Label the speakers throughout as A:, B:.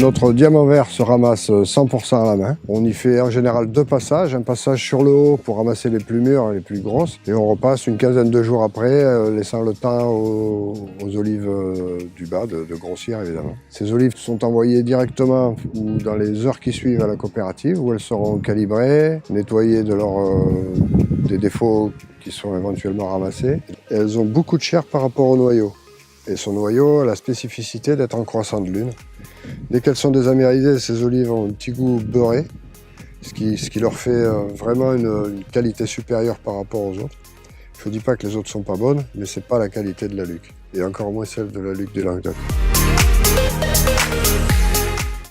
A: Notre diamant vert se ramasse 100% à la main. On y fait en général 2 passages. Un passage sur le haut pour ramasser les plus mûres, les plus grosses. Et on repasse une quinzaine de jours après, laissant le temps aux olives du bas de grossir évidemment. Ces olives sont envoyées directement ou dans les heures qui suivent à la coopérative où elles seront calibrées, nettoyées des défauts qui sont éventuellement ramassés. Et elles ont beaucoup de chair par rapport au noyau. Et son noyau a la spécificité d'être en croissant de lune. Dès qu'elles sont désamérisées, ces olives ont un petit goût beurré, ce qui leur fait vraiment une qualité supérieure par rapport aux autres. Je ne dis pas que les autres ne sont pas bonnes, mais ce n'est pas la qualité de la Luc, et encore moins celle de la Luc du Languedoc.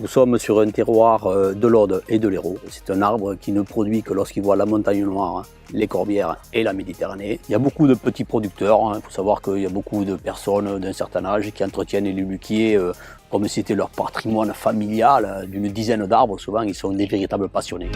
B: Nous sommes sur un terroir de l'Aude et de l'Hérault. C'est un arbre qui ne produit que lorsqu'il voit la montagne noire, les corbières et la Méditerranée. Il y a beaucoup de petits producteurs. Il faut savoir qu'il y a beaucoup de personnes d'un certain âge qui entretiennent les luquiers comme si c'était leur patrimoine familial. D'une dizaine d'arbres, souvent, ils sont des véritables passionnés.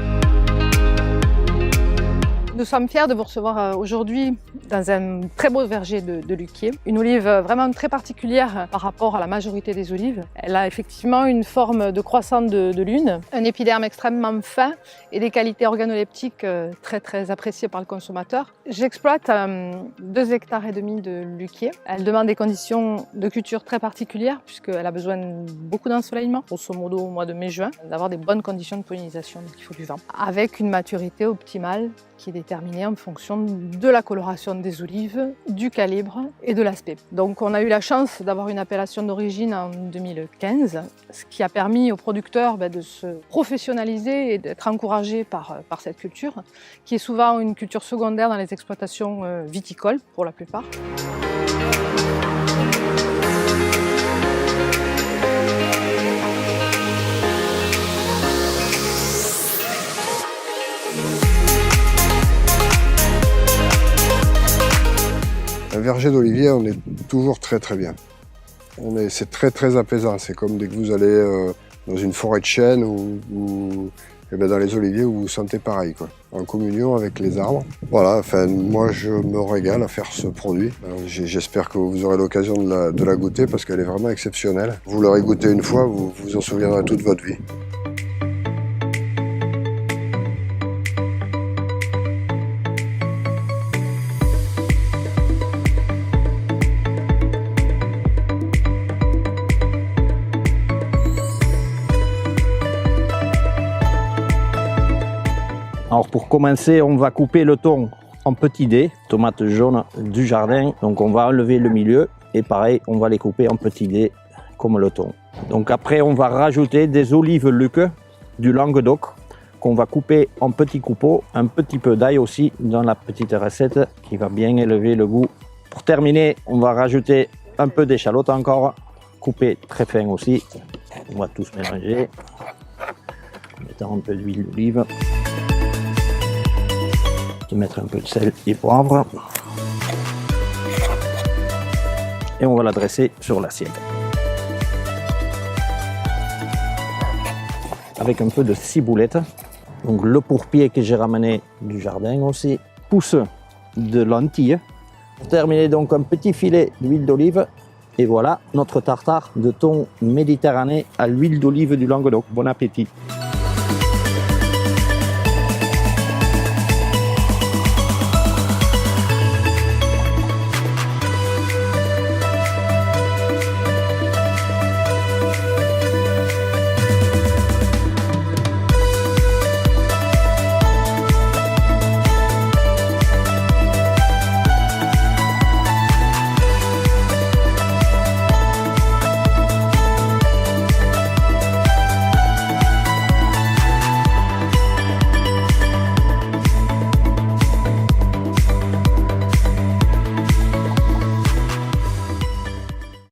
C: Nous sommes fiers de vous recevoir aujourd'hui dans un très beau verger de Luquier. Une olive vraiment très particulière par rapport à la majorité des olives. Elle a effectivement une forme de croissant de lune, un épiderme extrêmement fin et des qualités organoleptiques très appréciées par le consommateur. J'exploite 2,5 hectares de Luquier. Elle demande des conditions de culture très particulières puisqu'elle a besoin de beaucoup d'ensoleillement, grosso modo au mois de mai-juin, d'avoir des bonnes conditions de pollinisation, donc il faut du vent, avec une maturité optimale qui est déterminée en fonction de la coloration des olives, du calibre et de l'aspect. Donc on a eu la chance d'avoir une appellation d'origine en 2015, ce qui a permis aux producteurs de se professionnaliser et d'être encouragés par cette culture, qui est souvent une culture secondaire dans les exploitations viticoles pour la plupart.
A: Un verger d'olivier, on est toujours très bien. C'est très apaisant. C'est comme dès que vous allez dans une forêt de chênes ou dans les oliviers où vous vous sentez pareil, quoi, en communion avec les arbres. Voilà, enfin, moi je me régale à faire ce produit. J'espère que vous aurez l'occasion de la goûter parce qu'elle est vraiment exceptionnelle. Vous l'aurez goûté une fois, vous vous en souviendrez toute votre vie.
D: Alors pour commencer, on va couper le thon en petits dés, tomates jaunes du jardin. Donc on va enlever le milieu et pareil, on va les couper en petits dés comme le thon. Donc après, on va rajouter des olives Luc du Languedoc qu'on va couper en petits coupeaux, un petit peu d'ail aussi dans la petite recette qui va bien élever le goût. Pour terminer, on va rajouter un peu d'échalote encore, coupé très fin aussi. On va tous mélanger en mettant un peu d'huile d'olive. Mettre un peu de sel et poivre et on va la dresser sur l'assiette avec un peu de ciboulette, donc le pourpier que j'ai ramené du jardin aussi, pousse de lentilles. Pour terminer, donc un petit filet d'huile d'olive et voilà notre tartare de thon méditerranéen à l'huile d'olive du Languedoc. Bon appétit.